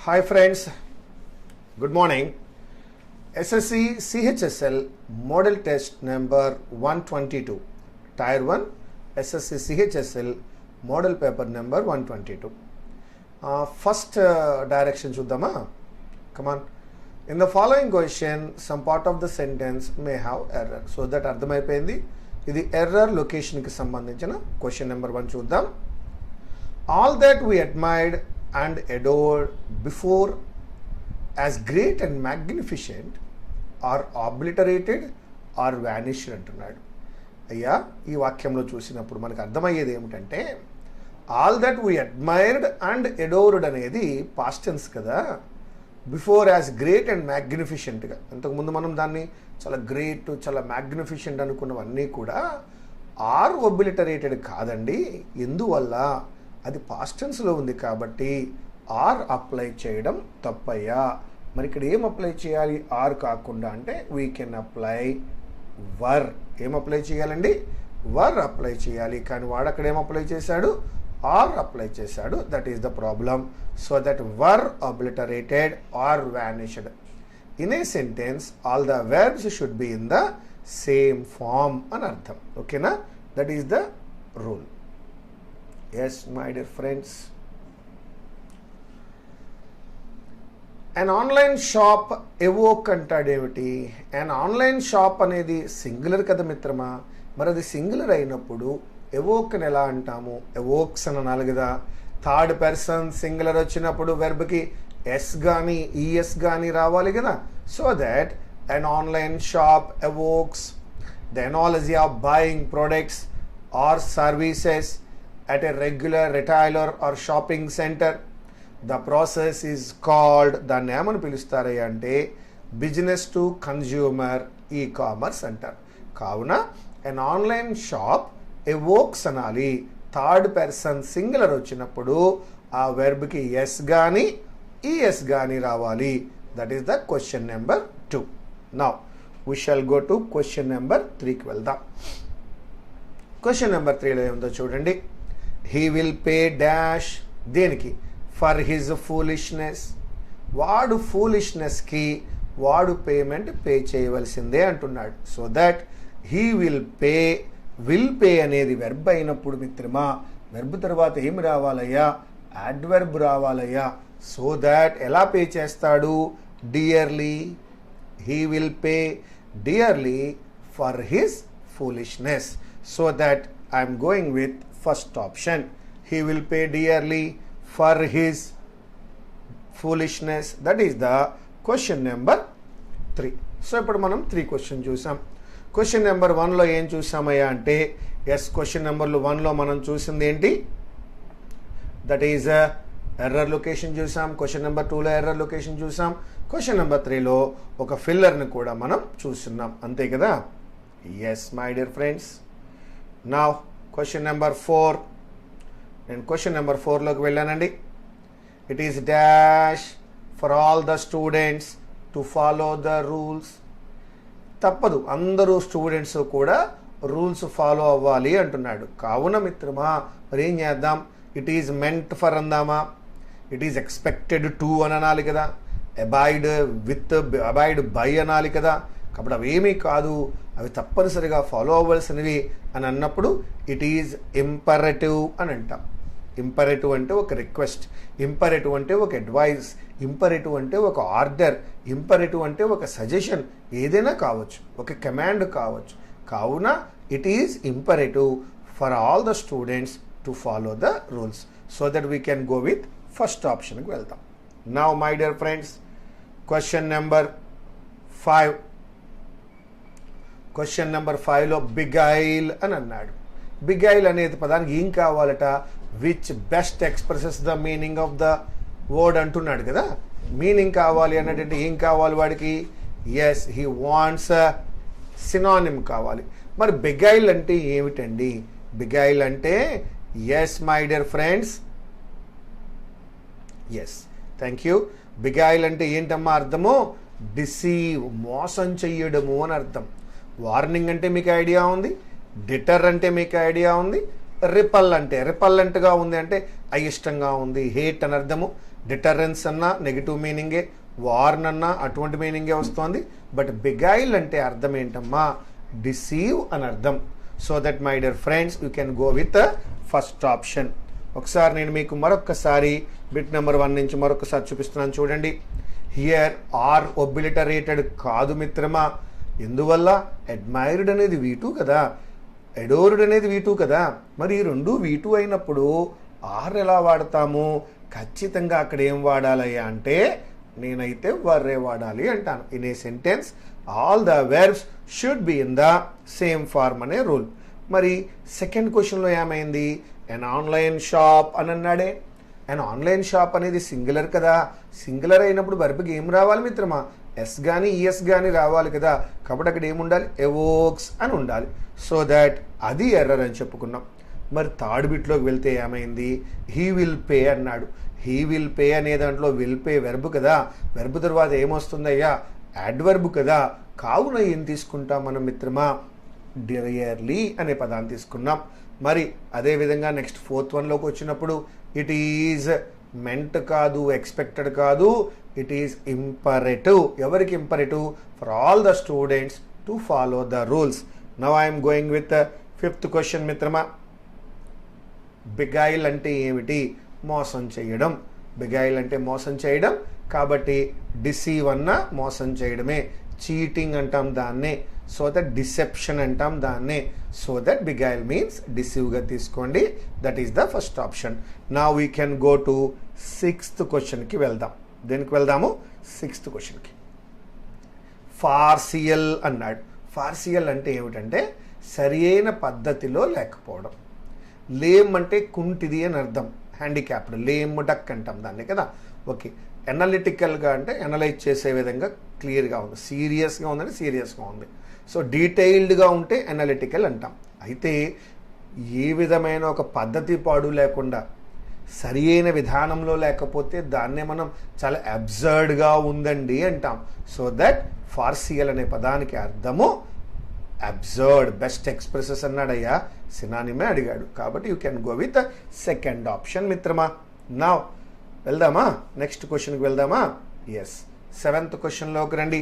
Hi friends, good morning. SSC CHSL model test number 122. Tier 1 SSC CHSL model paper number 122. First direction చూద్దామా? Come on. In the following question, some part of the sentence may have error. So that అర్థమైపోయింది. ఇది error లొకేషన్కి సంబంధించిన question number 1 చూద్దాం. All that we admired and adored before as great and magnificent are obliterated or vanished అంటున్నాడు. అయ్యా ఈ వాక్యంలో చూసినప్పుడు మనకు అర్థమయ్యేది ఏమిటంటే all that we admired and adored అనేది పాస్ట్ టెన్స్ కదా. బిఫోర్ యాజ్ గ్రేట్ అండ్ మ్యాగ్నిఫిషెంట్గా, ఇంతకుముందు మనం దాన్ని చాలా గ్రేట్ చాలా మ్యాగ్నిఫిషెంట్ అనుకున్నవన్నీ కూడా ఆర్ ఒబిలిటరేటెడ్ కాదండి. ఎందువల్ల? అది పాస్ట్ టెన్స్లో ఉంది కాబట్టి ఆర్ అప్లై చేయడం తప్పయ్యా. మరి ఇక్కడ ఏం అప్లై చేయాలి? ఆర్ కాకుండా అంటే వీ కెన్ అప్లై వర్. ఏం అప్లై చేయాలండి? వర్ అప్లై చేయాలి. కానీ వాడు అక్కడ ఏం అప్లై చేశాడు? ఆర్ అప్లై చేశాడు. That is the problem. So that were obliterated or vanished. In a sentence all the verbs should be in the same form అని అర్థం. ఓకేనా? That is the rule. Yes my dear friends, an online shop evoke అంటాడేమిటి? an online shop అనేది singular కదా మిత్రమా. మరి అది singular అయినప్పుడు ఎవోక్ని ఎలా అంటాము? ఎవోక్స్ అని అనాలి కదా. థర్డ్ పర్సన్ సింగులర్ వచ్చినప్పుడు వెర్బ్కి ఎస్ కానీ ఈఎస్ కానీ రావాలి కదా. So that an online shop evokes the analogy of buying products or services at a regular retailer or shopping center. The process is called, దాన్ని ఏమని పిలుస్తారయ్యా అంటే బిజినెస్ టు కన్జ్యూమర్ ఈ-కామర్స్ అంటారు. కావున an ఆన్లైన్ షాప్ ఎవోక్స్ అనాలి. Third person singular వచ్చినప్పుడు ఆ వెర్బ్కి yes కానీ ES కానీ రావాలి. That is the question number 2. Now we shall go to question number 3కి వెళ్దాం. క్వశ్చన్ నెంబర్ 3లో ఏముందో చూడండి. హీ విల్ పే డాష్ దేనికి? For his foolishness. వాడు ఫూలిష్నెస్కి వాడు పేమెంట్ పే చేయవలసిందే అంటున్నాడు. So that he will pay అనేది వెర్బ్ అయినప్పుడు మిత్రమా వెర్బ్ తర్వాత ఏమి రావాలయ్యా? అడ్వర్బ్ రావాలయ్యా. సో దట్ ఎలా పే చేస్తాడు? Dearly. He will pay dearly for his foolishness. So that I'm going with first option. He will pay dearly for his foolishness. That is the question number 3. So ఇప్పుడు మనం 3 question చూసాం. Question number 1లో ఏం చూసామయ్యా అంటే yes question number 1లో మనం చూసింది ఏంటి? That is error location చూసాం. Question number 2లో ఎర్రర్ లొకేషన్ చూసాం. క్వశ్చన్ నెంబర్ 3లో ఒక ఫిల్లర్ని కూడా మనం చూస్తున్నాం. అంతే కదా? Yes my dear friends. Now question number 4. నేను క్వశ్చన్ నెంబర్ 4లోకి వెళ్ళానండి. It is dash for all the students to follow the rules. తప్పదు, అందరూ స్టూడెంట్స్ కూడా రూల్స్ ఫాలో అవ్వాలి అంటున్నాడు. కావున మిత్రమా మరి ఏం చేద్దాం? ఇట్ ఈజ్ మెంట్ ఫర్ అందామా? ఇట్ ఈజ్ ఎక్స్పెక్టెడ్ టు అని అనాలి కదా. అబాయిడ్ బై అనాలి కదా. కాబట్టి అవేమీ కాదు, అవి తప్పనిసరిగా ఫాలో అవ్వాల్సినవి అని అన్నప్పుడు ఇట్ ఈజ్ ఇంపరేటివ్ అని అంటాం. ఇంపరేటివ్ అంటే ఒక రిక్వెస్ట్, ఇంపరేటివ్ అంటే ఒక అడ్వైస్, ఇంపరేటివ్ అంటే ఒక ఆర్డర్, ఇంపరేటివ్ అంటే ఒక సజెషన్, ఏదైనా కావచ్చు, ఒక కమాండ్ కావచ్చు. కావున it is imperative for all the students to follow the rules. So that we can go with first ఆప్షన్కి వెళ్తాం. Now my dear friends, question number 5. Question number 5లో బిగైల్ అని అన్నాడు. బిగైల్ అనేది పదానికి ఏం కావాలట? Which best expresses the meaning of the word అంటున్నాడు కదా. మీనింగ్ కావాలి అన్నట్టు ఏం కావాలి వాడికి? ఎస్, హీ వాంట్స్ సినానిమ్ కావాలి. మరి బిగైల్ అంటే ఏమిటండి? బిగైల్ అంటే yes my dear friends, yes thank you. Beguile అంటే ఏంటమ్మా అర్థము? డిసీవ్, మోసం చెయ్యడము అని అర్థం. వార్నింగ్ అంటే మీకు ఐడియా ఉంది, డిటర్ అంటే మీకు ఐడియా ఉంది, రిపల్ అంటే రిపల్లెంట్గా ఉంది అంటే అయిష్టంగా ఉంది, హేట్ అని అర్థము. డిటరెన్స్ అన్నా నెగిటివ్ మీనింగే, వార్న్ అన్నా అటువంటి మీనింగే వస్తుంది. బట్ బిగైల్ అంటే అర్థం ఏంటమ్మా? డిసీవ్ అని అర్థం. So that my dear friends you can go with first option. ఒకసారి నేను మీకు మరొకసారి బిట్ నెంబర్ 1 నుంచి మరొకసారి చూపిస్తున్నాను చూడండి. హియర్ ఆర్ ఒబిలిటరేటెడ్ కాదు మిత్రమా. ఎందువల్ల? అడ్మైర్డ్ అనేది V2 కదా, అడోర్డ్ అనేది V2 కదా. మరి ఈ రెండు V2 అయినప్పుడు ఆర్ ఎలా వాడతాము? ఖచ్చితంగా అక్కడ ఏం వాడాలయ్యా అంటే నేనైతే వర్రే వాడాలి అంటాను. In a sentence all the verbs should be in the same form అనే రూల్. మరి సెకండ్ క్వశ్చన్లో ఏమైంది? ఎన్ ఆన్లైన్ షాప్ అని అన్నాడే. అండ్ ఆన్లైన్ షాప్ అనేది సింగులర్ కదా. సింగులర్ అయినప్పుడు వర్బ్కి ఏం రావాలి మిత్రమా? ఎస్ కానీ ఈఎస్ కానీ రావాలి కదా. కాబట్టి అక్కడ ఏముండాలి? ఎవోక్స్ అని ఉండాలి. సో దాట్ అది ఎర్రర్ అని చెప్పుకున్నాం. మరి థర్డ్ బిట్లోకి వెళ్తే ఏమైంది? హీ విల్ పే అన్నాడు. హీ విల్ పే అనే దాంట్లో విల్ పే వెర్బ్ కదా. వెర్బ్ తర్వాత ఏమొస్తుందయ్యా? యాడ్వర్బ్ కదా. కావున ఏం తీసుకుంటాం మనం మిత్రమా? డియర్లీ అనే పదాన్ని తీసుకున్నాం. మరి అదేవిధంగా నెక్స్ట్ ఫోర్త్ వన్లోకి వచ్చినప్పుడు ఇట్ ఈజ్ మెంట్ కాదు, ఎక్స్పెక్టెడ్ కాదు, ఇట్ ఈజ్ ఇంపరేటివ్. ఎవరికి imperative? For all the students to follow the rules. Now I'm going with fifth question మిత్రమా. బిగైల్ అంటే ఏమిటి? మోసం చేయడం. బిగైల్ అంటే మోసం చేయడం కాబట్టి డిసీవ్ అన్న మోసం చేయడమే. చీటింగ్ అంటాం దాన్నే. సో దట్ డిసెప్షన్ అంటాం దాన్నే. సో దట్ బిగైల్ మీన్స్ డిసీవ్గా తీసుకోండి. That is the first option. Now we can go to sixth క్వశ్చన్కి వెళ్దాం. దేనికి వెళ్దాము? సిక్స్త్ క్వశ్చన్కి. ఫార్సియల్ అన్నాడు. ఫార్సియల్ అంటే ఏమిటంటే సరి అయిన పద్ధతిలో లేకపోవడం. లేమ్ అంటే కుంటిది అని అర్థం. హ్యాండిక్యాప్డ్, లేమ్ డక్ అంటాం దాన్ని కదా. ఓకే, ఎనలిటికల్గా అంటే ఎనలైజ్ చేసే విధంగా క్లియర్గా ఉంది. సీరియస్గా ఉందంటే సీరియస్గా ఉంది. సో డీటెయిల్డ్గా ఉంటే ఎనలిటికల్ అంటాం. అయితే ఏ విధమైన ఒక పద్ధతి పాడు లేకుండా సరి అయిన విధానంలో లేకపోతే దాన్నే మనం చాలా అబ్సర్డ్గా ఉందండి అంటాం. సో దట్ ఫార్సియల్ అనే పదానికి అర్థము అబ్సర్డ్. బెస్ట్ ఎక్స్ప్రెసెస్ అన్నాడయ్యా, సినానిమే అడిగాడు. కాబట్టి you can go with second option మిత్రమా. నా వెళ్దామా నెక్స్ట్ క్వశ్చన్కి వెళ్దామా? ఎస్, సెవెంత్ క్వశ్చన్లోకి రండి.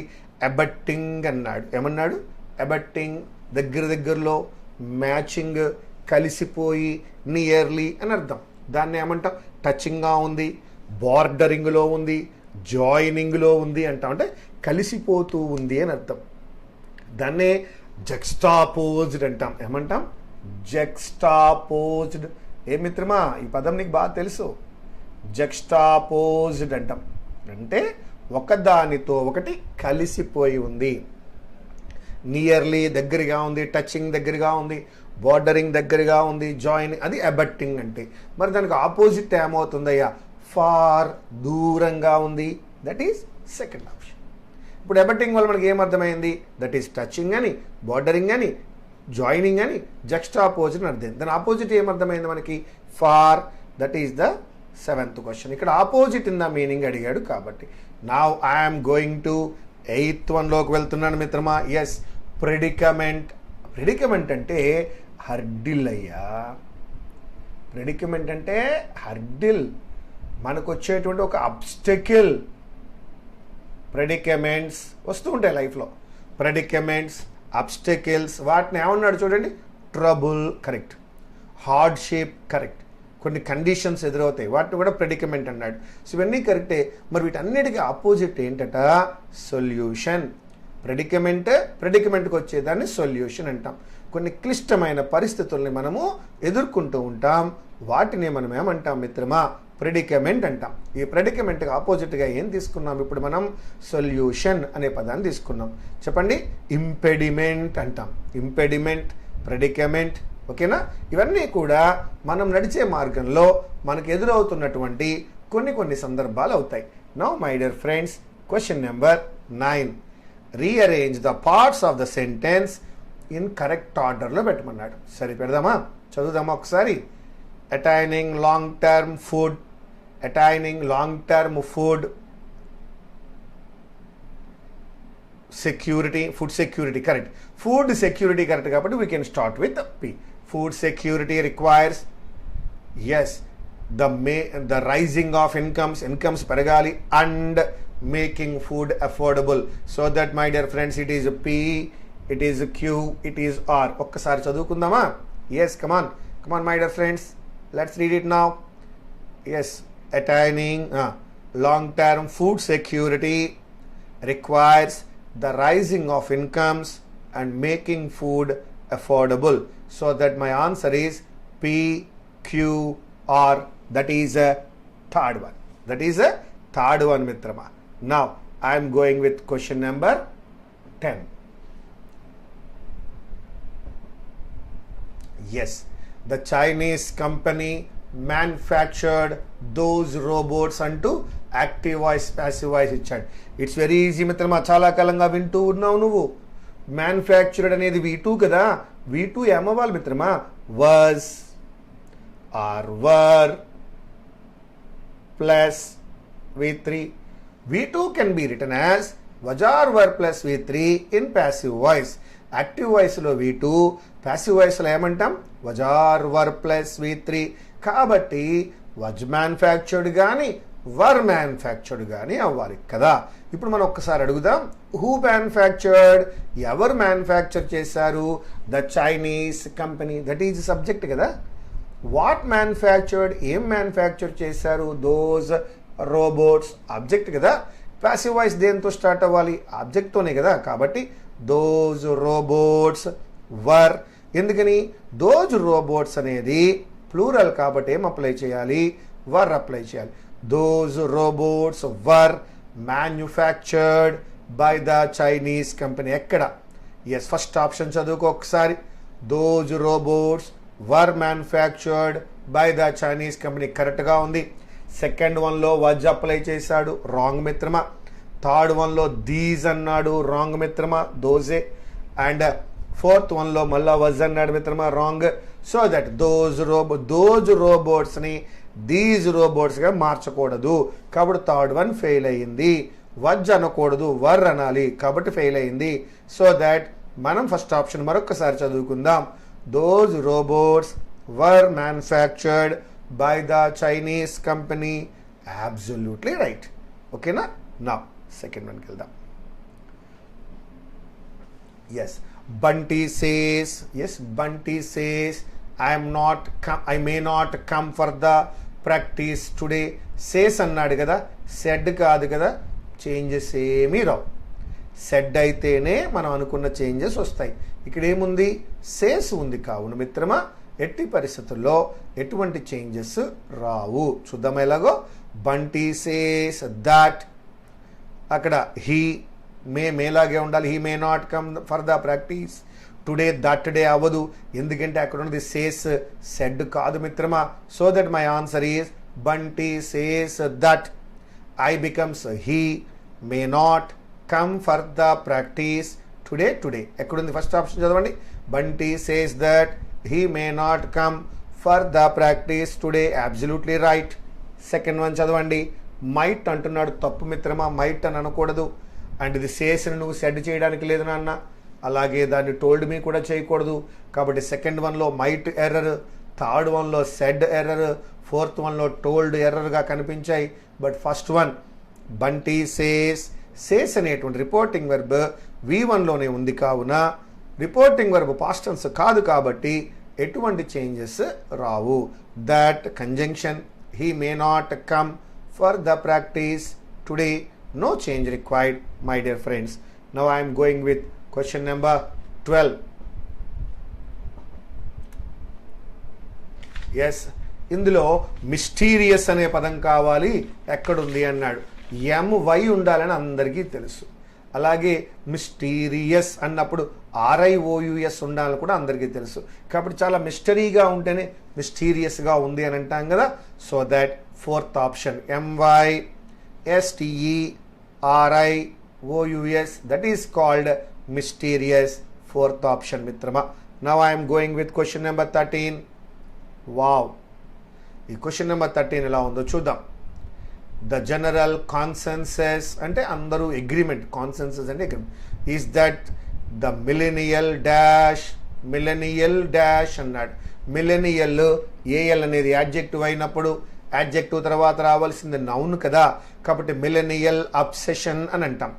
అబట్టింగ్ అన్నాడు. ఏమన్నాడు? అబట్టింగ్ దగ్గరలో, మ్యాచింగ్, కలిసిపోయి, నియర్లీ అని అర్థం. దాన్ని ఏమంటాం? టచింగ్గా ఉంది, బార్డరింగ్లో ఉంది, జాయినింగ్లో ఉంది అంటాం. అంటే కలిసిపోతూ ఉంది అని అర్థం. దాన్నే జక్స్టాపోజ్డ్ అంటాం. ఏమంటాం? జక్స్టాపోజ్డ్. ఏ మిత్రమా ఈ పదం నీకు బాగా తెలుసు. జక్స్టాపోజ్డ్ అంటాం. అంటే ఒకదానితో ఒకటి కలిసిపోయి ఉంది. నియర్లీ దగ్గరగా ఉంది, టచింగ్ దగ్గరగా ఉంది, బార్డరింగ్ దగ్గరగా ఉంది, జాయిన్, అది అబట్టింగ్ అంటే. మరి దానికి ఆపోజిట్ ఏమవుతుందయ్యా? ఫార్ దూరంగా ఉంది. That is second option. ఇప్పుడు అబట్టింగ్ వల్ల మనకి ఏమర్థమైంది? దట్ ఈస్ టచింగ్ అని, బార్డరింగ్ అని, జాయినింగ్ అని, జక్స్టాపోజ్ అని అర్థం. దాని ఆపోజిట్ ఏమర్థమైంది మనకి? Far. That is the seventh question. ఇక్కడ ఆపోజిట్ ఇన్ ద మీనింగ్ అడిగాడు కాబట్టి now I'm going to eighth వన్లోకి వెళ్తున్నాను మిత్రమా. Yes, predicament. ప్రెడికమెంట్ అంటే హర్డిల్ అయ్యా. ప్రెడికమెంట్ అంటే హర్డిల్, మనకు వచ్చేటువంటి ఒక అబ్స్టెకిల్. ప్రెడికమెంట్స్ వస్తూ ఉంటాయి లైఫ్లో. ప్రెడికమెంట్స్, అబ్స్టెకిల్స్, వాటిని ఏమన్నాడు చూడండి? Trouble, correct. Hardship, correct. కొన్ని కండిషన్స్ ఎదురవుతాయి, వాటిని కూడా ప్రెడికమెంట్ అన్నాడు. సో ఇవన్నీ కరెక్టే. మరి వీటన్నిటికీ ఆపోజిట్ ఏంటట? సొల్యూషన్. ప్రెడికమెంట్కి వచ్చేదాన్ని సొల్యూషన్ అంటాం. కొన్ని క్లిష్టమైన పరిస్థితుల్ని మనము ఎదుర్కొంటూ ఉంటాం, వాటిని మనం ఏమంటాం మిత్రమా? ప్రెడికమెంట్ అంటాం. ఈ ప్రెడికమెంట్కి ఆపోజిట్గా ఏం తీసుకున్నాం ఇప్పుడు మనం? సొల్యూషన్ అనే పదాన్ని తీసుకున్నాం. చెప్పండి. ఇంపెడిమెంట్ అంటాం. Impediment, predicament. ఓకేనా? ఇవన్నీ కూడా మనం నడిచే మార్గంలో మనకు ఎదురవుతున్నటువంటి కొన్ని సందర్భాలు అవుతాయి. Now my dear friends, question number 9. Rearrange the parts of the sentence in correct ఆర్డర్లో పెట్టమన్నాడు. సరే పెడదామా? చదువుదామా ఒకసారి. Attaining long term food, attaining long term food, security, food security, correct. Food security correct కాబట్టి we can start with P. Food security requires, yes, the rising of incomes పెరగాలి, and making food affordable. So that my dear friends, it is P, it is Q, it is R. ఒక్కసారి చదువుకుందామా? Yes, come on my dear friends, let's read it now. Yes, attaining long term food security requires the rising of incomes and making food affordable. So that my answer is P, Q, R. That is a third one. Mitrama. Now I am going with question number 10. Yes, the Chinese company manufactured those robots అంటూ active voice passive voice ఇచ్చాడు. It's very easy మిత్రమా, చాలా కాలంగా వింటూ ఉన్నావు నువ్వు. Manufactured అనేది V2 కదా, V2 ఏమవ్వాలి మిత్రమా? Was or were plus V3. V2 can be written as was or were plus V3 in passive voice. Active వాయిస్లో V2, ప్యాసివ్ వాయిస్లో ఏమంటాం? was or were plus V3. కాబట్టి was మ్యానుఫ్యాక్చర్డ్ కానీ వర్ manufactured కానీ అవ్వాలి కదా. ఇప్పుడు మనం ఒక్కసారి అడుగుదాం, హూ మ్యానుఫ్యాక్చర్డ్, ఎవరు మ్యానుఫ్యాక్చర్ చేశారు? The Chinese company, that is subject కదా. వాట్ మ్యానుఫ్యాక్చర్డ్, ఏం మ్యానుఫ్యాక్చర్ చేశారు? దోస్ రోబోట్స్, ఆబ్జెక్ట్ కదా. ప్యాసివ్ వాయిస్ దేంతో స్టార్ట్ అవ్వాలి? ఆబ్జెక్ట్తోనే కదా. కాబట్టి దోస్ రోబోట్స్ వర్. ఎందుకని? దోస్ రోబోట్స్ అనేది ప్లూరల్ కాబట్టి ఏం అప్లై చేయాలి? వర్ అప్లై చేయాలి. Those robots were manufactured by the Chinese company. ఎక్కడ? ఎస్, ఫస్ట్ ఆప్షన్ చదువుకో ఒకసారి. Those robots were manufactured by the Chinese company కరెక్ట్గా ఉంది. సెకండ్ వన్లో వజ్ అప్లై చేశాడు, రాంగ్ మిత్రమా. థర్డ్ వన్లో దీస్ అన్నాడు, రాంగ్ మిత్రమా, దోజే. అండ్ ఫోర్త్ వన్లో మళ్ళా వజ్ అన్నాడు మిత్రమా, రాంగ్. సో దట్ దోజ్ రోబోట్స్ని దీస్ రోబోట్స్గా మార్చకూడదు కాబట్టి థర్డ్ వన్ ఫెయిల్ అయ్యింది. వజ్ అనకూడదు, వర్ అనాలి కాబట్టి ఫెయిల్ అయింది. సో దట్ మనం ఫస్ట్ ఆప్షన్ మరొకసారి చదువుకుందాం. Those robots were manufactured by the Chinese company. Absolutely right. Okay na? Now second one kelda. Yes, Bunty says I may not come for the practice today. Says అన్నాడు కదా, said కాదు కదా. Changes ఏమీ రావు. Said అయితేనే మనం అనుకున్న changes వస్తాయి. ఇక్కడ ఏముంది? సేస్ ఉంది. కావున మిత్రమా ఎట్టి పరిస్థితుల్లో ఎటువంటి చేంజెస్ రావు. చూద్దాం ఎలాగో. బంటీ సేస్ దట్, అక్కడ హీ మేలాగే ఉండాలి. He may not come for the practice today. That day అవ్వదు, ఎందుకంటే అక్కడ ఉన్నది సేస్, సెడ్ కాదు మిత్రమా. So that my answer is Bunty says that I becomes he may not come for the practice today. ఎక్కడుంది? First option చదవండి. Bunty says that he may not come for the practice today. Absolutely right. Second one చదవండి. Might అంటున్నాడు, తప్పు మిత్రమా. Might అని అనకూడదు. And ఇది సేస్ని నువ్వు సెడ్ చేయడానికి లేదు నాన్న, అలాగే దాన్ని టోల్డ్ మీ కూడా చేయకూడదు. కాబట్టి సెకండ్ వన్లో మైట్ ఎర్రర్, థర్డ్ వన్లో సెడ్ ఎర్రర్, ఫోర్త్ వన్లో టోల్డ్ ఎర్రర్గా కనిపించాయి. But first one Bunty says అనేటువంటి రిపోర్టింగ్ వెర్బ్ V1లోనే ఉంది. కావున రిపోర్టింగ్ వర్బ్ పాస్ట్ టెన్స్ కాదు కాబట్టి ఎటువంటి చేంజెస్ రావు. That conjunction he may not come for the practice today, no change required my dear friends. Now I'm going with question number 12. Yes, ఇందులో mysterious అనే పదం కావాలి. ఎక్కడుంది అన్నాడు. MY ఉండాలని అందరికీ తెలుసు. అలాగే మిస్టీరియస్ అన్నప్పుడు RIOUS ఉండాలని కూడా అందరికీ తెలుసు. కాబట్టి చాలా మిస్టరీగా ఉంటేనే మిస్టీరియస్గా ఉంది అని అంటాం కదా. So that fourth option MYSTERIOUS, that is called mysterious. Fourth option మిత్రమా. Now I'm going with question number 13. Wow, ఈ క్వశ్చన్ నెంబర్ 13 ఎలా ఉందో చూద్దాం. ద జనరల్ కాన్సెన్సస్ అంటే అందరూ అగ్రిమెంట్, కాన్సెన్సస్ అంటే agreement, is that the millennial dash అన్నాడు. Millennial AL అనేది యాడ్జెక్టివ్ అయినప్పుడు యాడ్జెక్టివ్ తర్వాత రావాల్సింది నౌన్ కదా, కాబట్టి మిలెనియల్ అబ్సెషన్ అని అంటాం.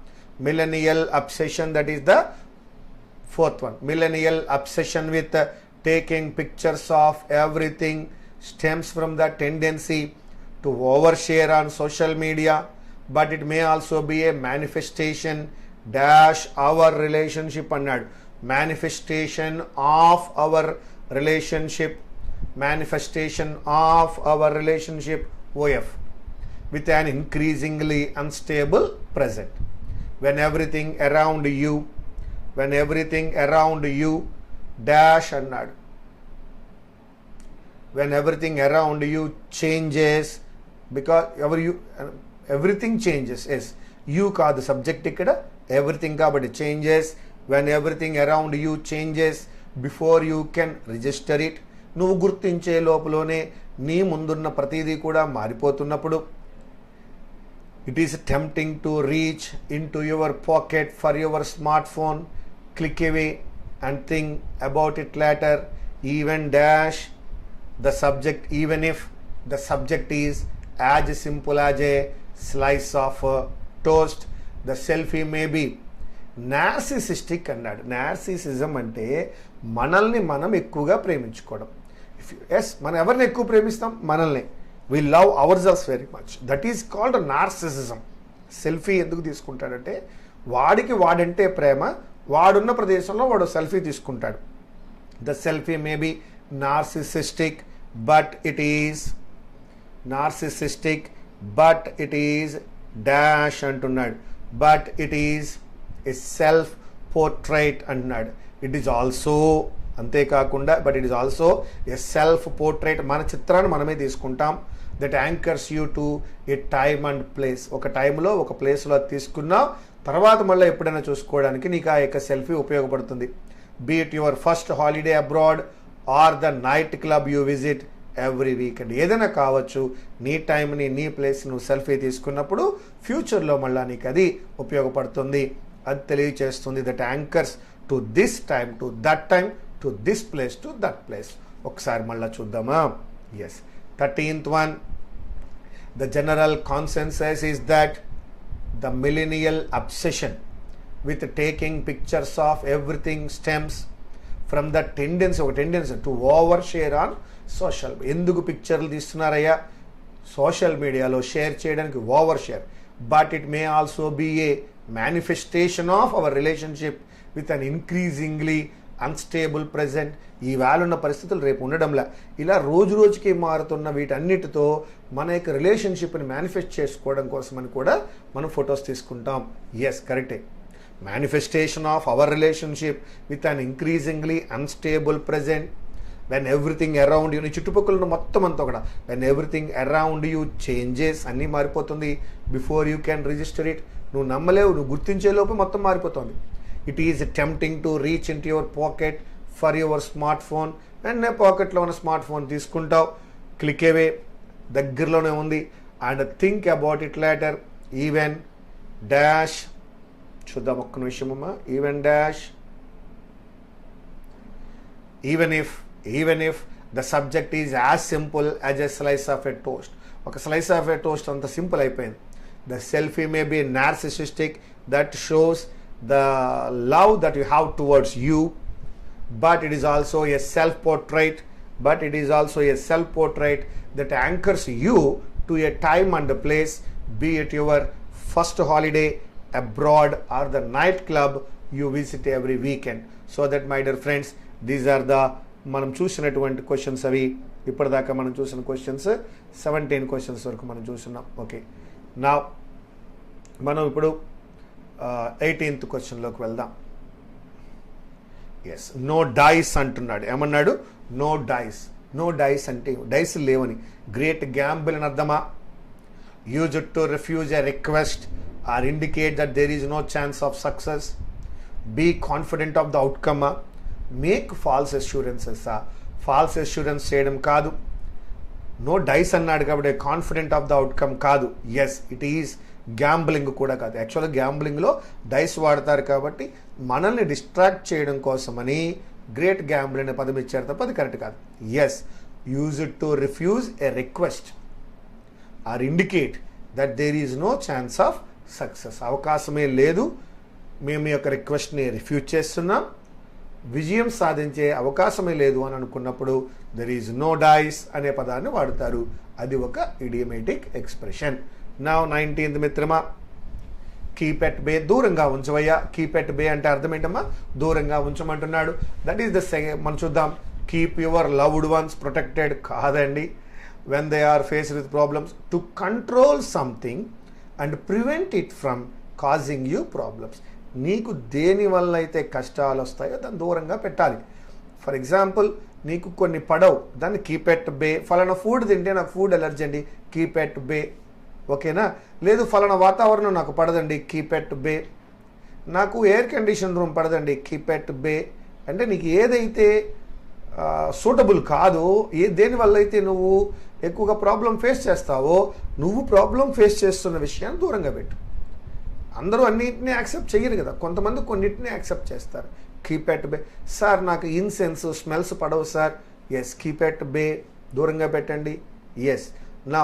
Millennial obsession, that is the fourth one. Millennial obsession with taking pictures of everything stems from the tendency to overshare on social media, but it may also be a manifestation dash our relationship అన్నాడు. Manifestation of our relationship, manifestation of our relationship OF, with an increasingly unstable present. When everything around you dash అన్నాడు. When everything around you changes, because everything changes, yes, you కాదు subject ఇక్కడ, everything కాబట్టి changes. when everything around you changes before you can register it, నువ్వు గుర్తించే లోపలనే నీ ముందున్న ప్రతిదీ కూడా మారిపోతున్నప్పుడు, it is tempting to reach into your pocket for your smartphone, click away and think about it later, even dash the subject, even if the subject is as simple as a slice of toast. The selfie may be narcissistic అన్నాడు. Narcissism అంటే మనల్ని మనం ఎక్కువగా ప్రేమించుకోవడం. Yes, మనం ఎవరిని ఎక్కువ ప్రేమిస్తాం? మనల్ని. we love ourselves very much, that is called narcissism. Selfie ఎందుకు తీసుకుంటాడంటే వాడికి వాడంటే ప్రేమ, వాడున్న ప్రదేశంలో వాడు సెల్ఫీ తీసుకుంటాడు. The selfie may be narcissistic but it is dash అంటున్నాడు. But it is a self portrait అంటున్నాడు. ఇట్ ఈజ్ ఆల్సో, అంతేకాకుండా but it is also a self portrait, మన చిత్రాన్ని మనమే తీసుకుంటాం. That anchors you to a time and place, ఒక టైంలో ఒక ప్లేస్లో తీసుకున్నావు, తర్వాత మళ్ళీ ఎప్పుడైనా చూసుకోవడానికి నీకు ఆ యొక్క సెల్ఫీ ఉపయోగపడుతుంది. Be it your first holiday abroad or the nightclub you visit every weekend, ఏదైనా కావచ్చు. నీ టైంని, నీ ప్లేస్ నువ్వు సెల్ఫీ తీసుకున్నప్పుడు ఫ్యూచర్లో మళ్ళీ నీకు అది ఉపయోగపడుతుంది. అది తెలియచేస్తుంది. That anchors to this time, to that time, to this place, to that place. ఒకసారి మళ్ళీ చూద్దామా? Yes. 13th one, the general consensus is that the millennial obsession with taking pictures of everything stems from the tendency to overshare on social. ఎందుకు పిక్చర్లు తీస్తున్నారయ్యా? Social మీడియాలో share చేయడానికి overshare. But it may also be a manifestation of our relationship with an increasingly unstable present. ఈ వేళున్న పరిస్థితులు రేపు ఉండడంలా, ఇలా రోజు రోజుకి మారుతున్న వీటన్నిటితో మన యొక్క రిలేషన్షిప్ని మేనిఫెస్ట్ చేసుకోవడం కోసమని కూడా మనం ఫొటోస్ తీసుకుంటాం. ఎస్, కరెక్టే. Manifestation of our relationship with an increasingly unstable present. When everything around you, నీ చుట్టుపక్కల మొత్తం అంతా కూడా, when everything around you changes, అన్నీ మారిపోతుంది. Before you can register it, నువ్వు నమ్మలేవు, నువ్వు గుర్తించే లోపు మొత్తం మారిపోతుంది. It is tempting to reach in to your pocket for your smart phone. వెంటనే పాకెట్లో ఉన్న స్మార్ట్ ఫోన్ తీసుకుంటావు, క్లిక్ అవే, దగ్గరలోనే ఉంది. And think about it later, even dash, చూద్దాం ఒక్క నిమిషమమ్మా. Even dash, even if the subject is as simple as a slice of a toast. ఒక స్లైస్ ఆఫ్ ఎ టోస్ట్ అంత సింపుల్ అయిపోయింది. The selfie may be narcissistic, that shows the love that you have towards you, but it is also a self-portrait that anchors you to a time and a place, be it your first holiday abroad or the night club you visit every weekend. So that, my dear friends, these are the మనం చూసినటువంటి questions. అవి ఇప్పటిదాకా మనం చూసిన questions 17 questions వరకు మనం చూస్తున్నాం. Okay, నా మనం ఇప్పుడు 18th క్వశ్చన్లోకి వెళ్దాం. ఎస్, నో డైస్ అంటున్నాడు. ఏమన్నాడు? నో డైస్ అంటే డైస్ లేవని. గ్రేట్ గ్యాంబుల్ అని అర్థమా? Use to refuse a request or indicate that there is no chance of success. Be confident of the outcome. Make false assurances. False assurance చేయడం కాదు. No dice అన్నాడు కాబట్టి confident of the outcome కాదు. Yes, it is gambling కూడా కాదు. యాక్చువల్గా గ్యాంబ్లింగ్లో dice వాడతారు కాబట్టి మనల్ని డిస్ట్రాక్ట్ చేయడం కోసమని గ్రేట్ గ్యాంబుల్ అనే పదం ఇచ్చారు తప్ప అది కరెక్ట్ కాదు. Yes, use it to refuse a request. Or indicate that there is no chance of success. అవకాశమే లేదు, మేము మీ యొక్క రిక్వెస్ట్ని రిఫ్యూజ్ చేస్తున్నాం, విజయం సాధించే అవకాశమే లేదు అని అనుకున్నప్పుడు దెర్ ఈజ్ నో డైస్ అనే పదాన్ని వాడతారు. అది ఒక ఇడియమేటిక్ ఎక్స్ప్రెషన్. నా 19th మిత్రమా, కీప్ ఎట్ బే, దూరంగా ఉంచవయ్యా. కీప్ ఎట్ బే అంటే అర్థం ఏంటమ్మా? దూరంగా ఉంచమంటున్నాడు. దట్ ఈస్ ద మనం చూద్దాం. Keep your loved ones protected కాదండి. When they are faced with problems, to control something and prevent it from causing you problems. నీకు దేని వల్ల అయితే కష్టాలు వస్తాయో దాన్ని దూరంగా పెట్టాలి. ఫర్ ఎగ్జాంపుల్, నీకు కొన్ని పడవు, దాన్ని కీప్ ఎట్ బే. ఫలానా ఫుడ్ తింటే నాకు ఫుడ్ ఎలర్జీ అండి, కీప్ ఎట్ బే. ఓకేనా? లేదు, ఫలానా వాతావరణం నాకు పడదండి, కీప్ ఎట్ బే. నాకు ఎయిర్ కండిషన్ రూమ్ పడదండి, కీప్ ఎట్ బే. అంటే నీకు ఏదైతే సూటబుల్ కాదో, దేనివల్ల అయితే నువ్వు ఎక్కువగా ప్రాబ్లం ఫేస్ చేస్తావో, నువ్వు ప్రాబ్లం ఫేస్ చేస్తున్న విషయాన్ని దూరంగా పెట్టు. అందరూ అన్నింటినీ యాక్సెప్ట్ చేయరు కదా, కొంతమంది కొన్నిటిని యాక్సెప్ట్ చేస్తారు. Keep at bay. సార్ నాకు ఇన్సెన్స్ స్మెల్స్ పడవు sir, yes, keep at bay, దూరంగా పెట్టండి. ఎస్. నా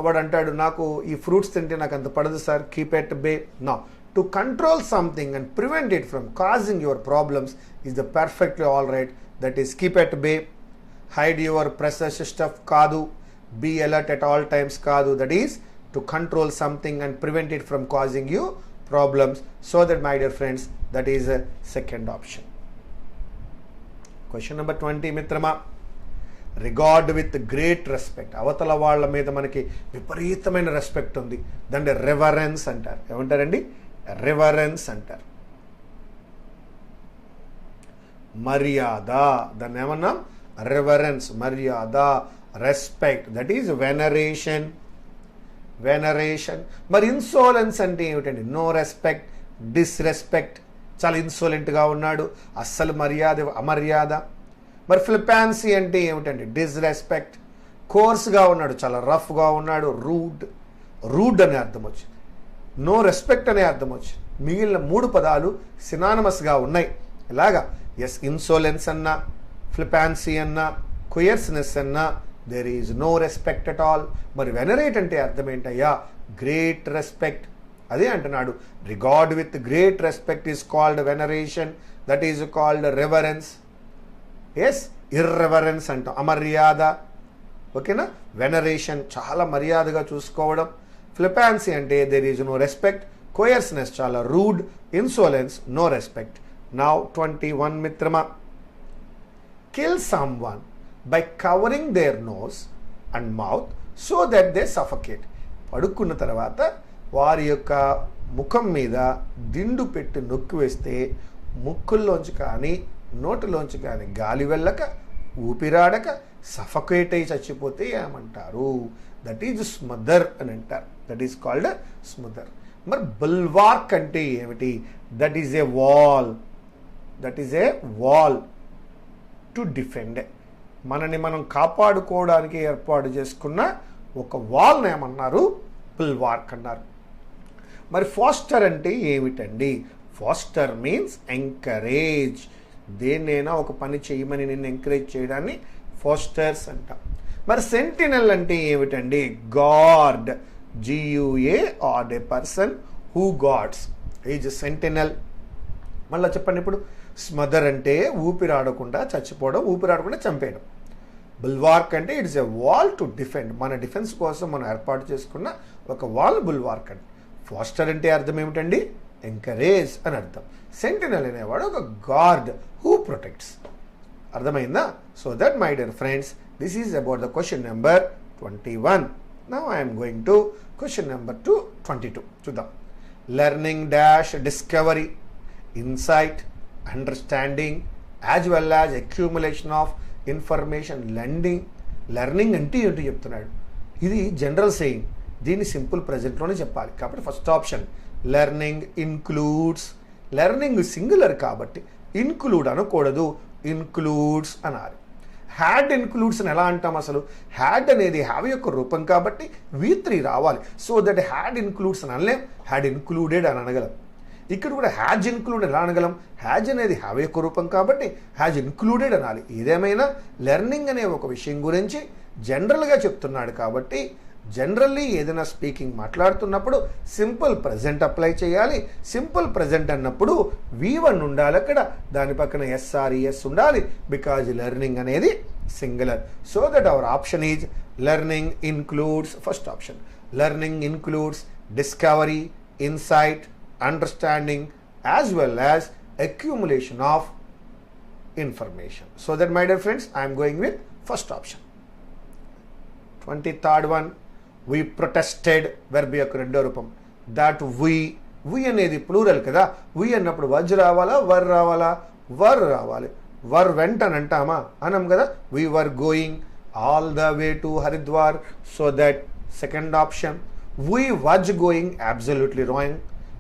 వాడు అంటాడు నాకు ఈ ఫ్రూట్స్ తింటే నాకు అంత పడదు సార్, కీప్ ఎట్ బే. నా to control something and prevent it from causing your problems is the perfectly all right. That is keep at bay. Hide your precious stuff కాదు, be alert at all times కాదు. That is to control something and prevent it from causing you problems. So that, my dear friends, that is a second option. Question number 20 మిత్రమా, regard with great respect. అవతల వాళ్ళ మీద మనకి విపరీతమైన respect ఉంది, దాన్ని reverence అంటారు. ఏమంటారండి? రెవరెన్స్ అంటారు. మర్యాద, దాన్ని ఏమన్నాం? రెవరెన్స్, మర్యాద, respect. That is veneration. Veneration. మరి ఇన్సోలెన్స్ అంటే ఏమిటండి? No respect, disrespect. చాలా ఇన్సోలెంట్గా ఉన్నాడు, అస్సలు అమర్యాద. మరి ఫ్లిపాన్సీ అంటే ఏమిటండి? డిస్రెస్పెక్ట్. కోర్స్గా ఉన్నాడు, చాలా రఫ్గా ఉన్నాడు, రూడ్ అనే అర్థం వచ్చింది. నో రెస్పెక్ట్ అనే అర్థం వచ్చింది. మిగిలిన 3 పదాలు సినానమస్గా ఉన్నాయి. ఇలాగా ఎస్, ఇన్సోలెన్స్ అన్నా, ఫ్లిపాన్సీ అన్నా, క్వియర్స్నెస్ అన్నా, there is no respect at all. మరి వెనరేట్ అంటే అర్థం ఏంటయ్యా? Great respect. అదే అంటున్నాడు, regard with great respect is called veneration, that is called reverence. Yes, irreverence అంటాం, అమర్యాద. ఓకేనా? వెనరేషన్, చాలా మర్యాదగా చూసుకోవడం. ఫ్లిపాన్సీ అంటే there is no respect. Coarseness, చాలా rude. Insolence, no respect. Now 21 మిత్రమా, kill someone by covering their nose and mouth so that they suffocate. పడుకున్న తర్వాత వారి యొక్క ముఖం మీద దిండు పెట్టి నొక్కి వేస్తే ముక్కుల్లోంచి కానీ నోటిలోంచి కానీ గాలి వెళ్ళక ఊపిరాడక సఫకేట్ అయి చచ్చిపోతే ఏమంటారు? దట్ ఈజ్ స్మదర్ అని అంటారు. That is called smother. మరి బుల్వార్క్ అంటే ఏమిటి? That is a wall. That is a wall to defend. మనని మనం కాపాడుకోవడానికి ఏర్పాటు చేసుకున్న ఒక వాల్ని ఏమన్నారు? బుల్వార్క్ అన్నారు. మరి ఫాస్టర్ అంటే ఏమిటండి? Foster means encourage. దేన్నైనా ఒక పని చేయమని నిన్ను ఎంకరేజ్ చేయడాన్ని ఫాస్టర్స్ అంటాం. మరి సెంటినల్ అంటే ఏమిటండి? Guard. GUARD, a person who guards is sentinel. మళ్ళీ చెప్పండి ఇప్పుడు. స్మదర్ అంటే ఊపిరాడకుండా చచ్చిపోవడం, ఊపిరాడకుండా చంపేయడం. బుల్వార్క్ అంటే it's a wall to defend. మన డిఫెన్స్ కోసం మనం ఏర్పాటు చేసుకున్న ఒక వాల్ బుల్వార్క్ అండి. ఫాస్టర్ అంటే అర్థం ఏమిటండి? ఎంకరేజ్ అని అర్థం. సెంటినల్ అనేవాడు ఒక గార్డ్ హూ ప్రొటెక్ట్స్. అర్థమైందా? So that, my dear friends, this is about the question number 21. Now I'm going to question number 22. చూద్దాం. Learning dash discovery, insight, understanding as well as accumulation of information. Learning అంటే ఏంటి చెప్తున్నాడు. ఇది general saying, దీన్ని simple ప్రజెంట్లోనే చెప్పాలి. కాబట్టి first option learning includes. Learning singular కాబట్టి include అనకూడదు, ఇన్క్లూడ్స్ అనాలి. హ్యాడ్ ఇన్క్లూడ్స్ అని ఎలా అంటాం? అసలు హ్యాడ్ అనేది హ్యావ్ యొక్క రూపం కాబట్టి V3 రావాలి. సో దట్ హ్యాడ్ ఇన్క్లూడ్స్ అని అనలేం, హ్యాడ్ ఇన్క్లూడెడ్ అని అనగలం. ఇక్కడ కూడా హ్యాజ్ ఇన్క్లూడ్ ఎలా అనగలం? హ్యాజ్ అనేది హ్యావ్ యొక్క రూపం కాబట్టి హ్యాజ్ ఇన్క్లూడెడ్ అనాలి. ఏదేమైనా లెర్నింగ్ అనే ఒక విషయం గురించి జనరల్గా చెప్తున్నాడు కాబట్టి జనరల్లీ ఏదైనా స్పీకింగ్ మాట్లాడుతున్నప్పుడు సింపుల్ ప్రజెంట్ అప్లై చేయాలి. సింపుల్ ప్రజెంట్ అన్నప్పుడు V1 ఉండాలి, అక్కడ దాని పక్కన SRES ఉండాలి, బికాజ్ లెర్నింగ్ అనేది singular. So that hour option is learning includes, first option, learning includes discovery, insight, understanding as well as accumulation of information. So that my dear friends, I am going with first option. 23rd one, we protested, verb యొక్క రెండో రూపం. that we అనేది plural కదా, we అన్నప్పుడు was రావాలా వర్ రావాలా? వర్ రావాలి. వర్ వెంట అని అంటామా? అనం కదా. we were going all the way to Haridwar. So that second option. we was going, absolutely wrong,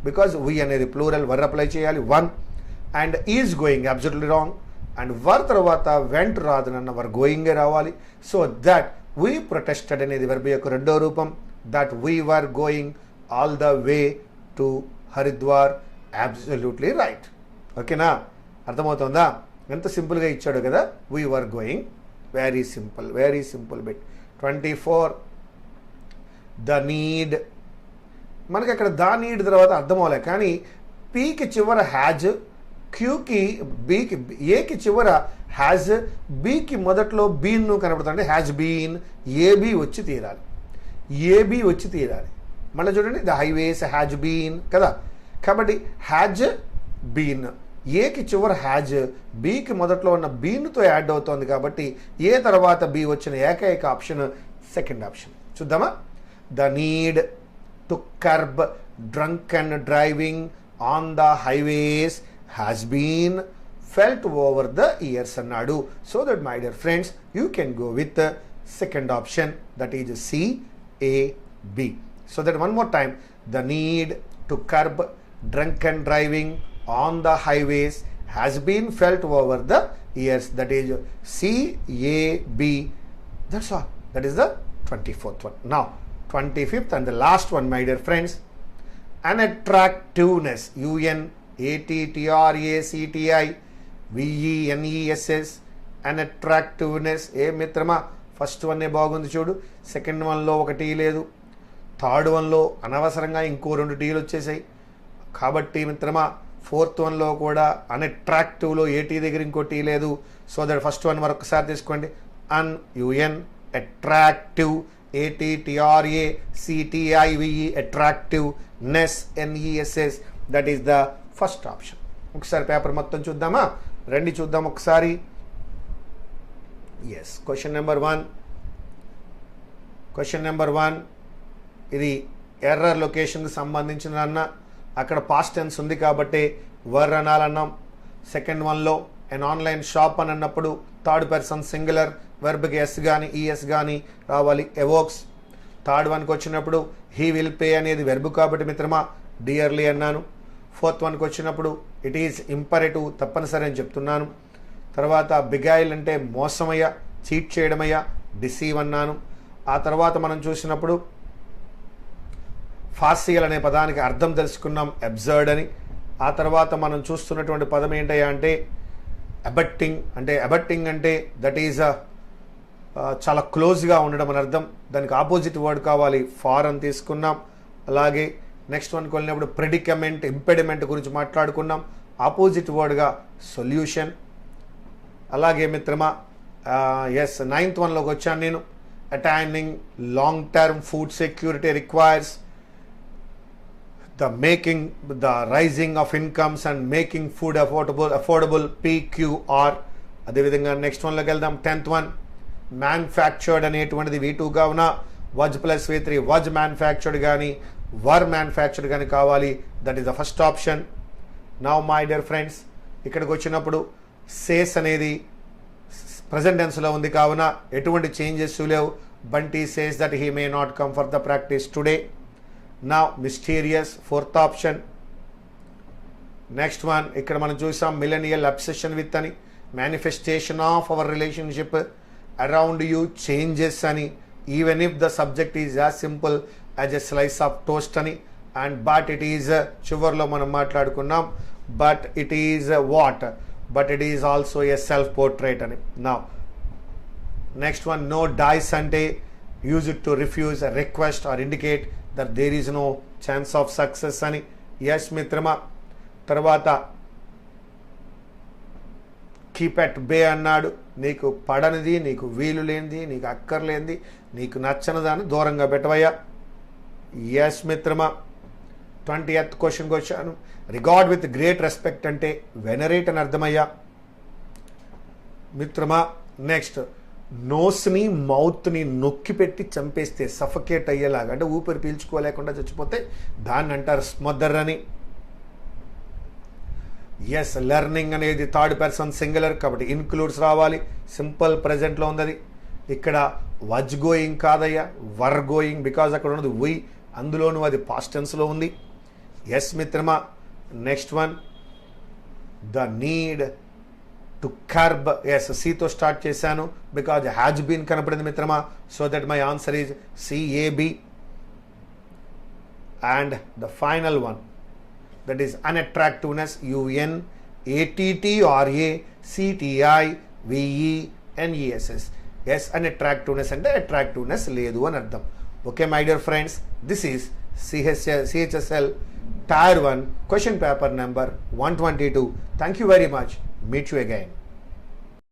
because we అనేది ప్లూరల్, వర్ అప్లై చేయాలి. one and is going, absolutely wrong. And were తర్వాత వెంట్ రాదు నన్న were గోయింగే రావాలి. So that we protested అనేది verb యొక్క రెండో రూపం. That we were going all the way to Haridwar, absolutely right. ఓకేనా, అర్థమవుతుందా? ఎంత సింపుల్గా ఇచ్చాడు కదా. We were going, very simple bit. 24 the need. మనకి అక్కడ ద నీడ్ తర్వాత అర్థం అవ్వలే, కానీ పీకి చివర హ్యాజ్, క్యూకి బీకి, ఏకి చివర హ్యాజ్, బీకి మొదట్లో బీన్ను కనబడుతుంది, హ్యాజ్ బీన్, ఏబీ వచ్చి తీరాలి, ఏబీ వచ్చి తీరాలి. మళ్ళీ చూడండి, ద హైవేస్ హ్యాజ్ బీన్ కదా. కాబట్టి హ్యాజ్ బీన్, ఏకి చివర హ్యాజ్, బీకి మొదట్లో ఉన్న బీన్తో యాడ్ అవుతోంది కాబట్టి ఏ తర్వాత బీ వచ్చిన ఏకైక ఆప్షన్ సెకండ్ ఆప్షన్. చూద్దామా? The need to curb drunk and driving on the highways has been felt over the years అన్నాడు. So that my dear friends, you can go with the second option, that is CAB. So that one more time, the need to curb drunken driving on the highways has been felt over the years, that is CAB. That's all. That is the 24th one. Now 25th and the last one, my dear friends, unattractiveness, UNATTRACTI VENESS, unattractiveness. ఏ మిత్రమా, first వన్నే బాగుంది చూడు, second వన్లో ఒక tea లేదు, third వన్లో అనవసరంగా ఇంకో 2 టీలు వచ్చేసాయి. కాబట్టి మిత్రమా ఫోర్త్ వన్లో కూడా అన్అట్రాక్టివ్లో ఏ టీ దగ్గర ఇంకో టీ లేదు. సో దట్ ఫస్ట్ వన్ మరొకసారి తీసుకోండి. UN attractive, ATTRACTIVE attractiveness, NESS, that is the first option. ఒకసారి పేపర్ మొత్తం చూద్దామా? రండి చూద్దాం ఒకసారి. ఎస్, క్వశ్చన్ నెంబర్ 1 ఇది ఎర్రర్ లొకేషన్కి సంబంధించిన అన్న, అక్కడ పాస్ట్ టెన్స్ ఉంది కాబట్టి వర్ అనాలన్నాం. సెకండ్ వన్లో ఎన్ ఆన్లైన్ షాప్ అని అన్నప్పుడు థర్డ్ పర్సన్ సింగులర్, వెర్బ్కి ఎస్ కానీ ఈఎస్ కానీ రావాలి, ఎవోక్స్. థర్డ్ వన్కి వచ్చినప్పుడు హీ విల్ పే అనేది వెర్బ్ కాబట్టి మిత్రమా డియర్లీ అన్నాను. ఫోర్త్ వన్కి వచ్చినప్పుడు ఇట్ ఈజ్ ఇంపరేటివ్, తప్పనిసరి అని చెప్తున్నాను. తర్వాత బిగాయిల్ అంటే మోసమయ్యా, చీట్ చేయడమయ్యా, డిసీవ్ అన్నాను. ఆ తర్వాత మనం చూసినప్పుడు ఫాసియల్ అనే పదానికి అర్థం తెలుసుకున్నాం, అబ్సర్డ్ అని. ఆ తర్వాత మనం చూస్తున్నటువంటి పదం ఏంటయ్యా అంటే అబట్టింగ్. అంటే దట్ ఈజ్ చాలా క్లోజ్గా ఉండడం అని అర్థం. దానికి ఆపోజిట్ వర్డ్ కావాలి, ఫార్ అని తీసుకున్నాం. అలాగే నెక్స్ట్ వన్కి వెళ్ళినప్పుడు ప్రెడికమెంట్, ఇంపెడిమెంట్ గురించి మాట్లాడుకున్నాం, ఆపోజిట్ వర్డ్గా సొల్యూషన్. అలాగే మిత్రమా ఎస్, 9th వన్లోకి వచ్చాను నేను. Attaining long term food security requires the rising of incomes and making food affordable, PQR. అదేవిధంగా నెక్స్ట్ వన్లోకి వెళ్దాం. 10th వన్, మ్యానుఫ్యాక్చర్డ్ అనేటువంటిది V2గా ఉన్న was plus V3, was manufactured కానీ వర్ మ్యానుఫ్యాక్చర్డ్ కానీ కావాలి. That is the first option. Now my dear friends, ఇక్కడికి వచ్చినప్పుడు says అనేది ప్రజెంట్ టెన్స్లో ఉంది కావున ఎటువంటి చేంజెస్ లేవు. Bunty says that he may not come for the practice today. Now mysterious, fourth option. Next one, ఇక్కడ మనం చూసాం మిలెనియల్ అబ్సెషన్ విత్ అని, manifestation of our relationship around you changes అని, even if the subject is as simple as a slice of toast అని. And but it is, చివర్లో మనం మాట్లాడుకున్నాం, but it is what, but it is also a self portrait అని. నా next one, no dice అంటే use it to refuse request or indicate that there is no chance of success అని. Yes మిత్రమా. తర్వాత keep at బే అన్నాడు. నీకు పడనిది, నీకు వీలు లేనిది, నీకు అక్కర్లేనిది, నీకు నచ్చనిదాన్ని దూరంగా పెట్టవయ్యా. ఎస్ మిత్రమా. 20th క్వశ్చన్కి వచ్చాను. రిగార్డ్ విత్ గ్రేట్ రెస్పెక్ట్ అంటే వెనరేట్ అని అర్థమయ్యా మిత్రమా. నెక్స్ట్, నోస్ని మౌత్ని నొక్కి పెట్టి చంపేస్తే, సఫకేట్ అయ్యేలాగా, అంటే ఊపిరి పీల్చుకోలేకుండా చచ్చిపోతే దాన్ని అంటారు స్మదర్ అని. ఎస్, లెర్నింగ్ అనేది థర్డ్ పర్సన్ సింగులర్ కాబట్టి ఇన్క్లూడ్స్ రావాలి. సింపుల్ ప్రెజెంట్లో ఉంది. ఇక్కడ వజ్ గోయింగ్ కాదయ్యా, వర్ గోయింగ్, బికాజ్ అక్కడ ఉన్నది వై, అందులోనూ అది పాస్ట్ టెన్స్లో ఉంది. ఎస్ మిత్రమా. Next one, the need to curb. Yes, సితో స్టార్ట్ చేశాను బికాజ్ హ్యాజ్ బీన్ కనపడింది మిత్రమా. So that my answer is CAB. And the final one, that is unattractiveness, UNATTRACTIVENESS. yes, unattractiveness అంటే అట్రాక్టివ్నెస్ లేదు అని అర్థం. Okay my dear friends, this is CHSL Tier 1 question paper number 122. Thank you very much. Meet you again.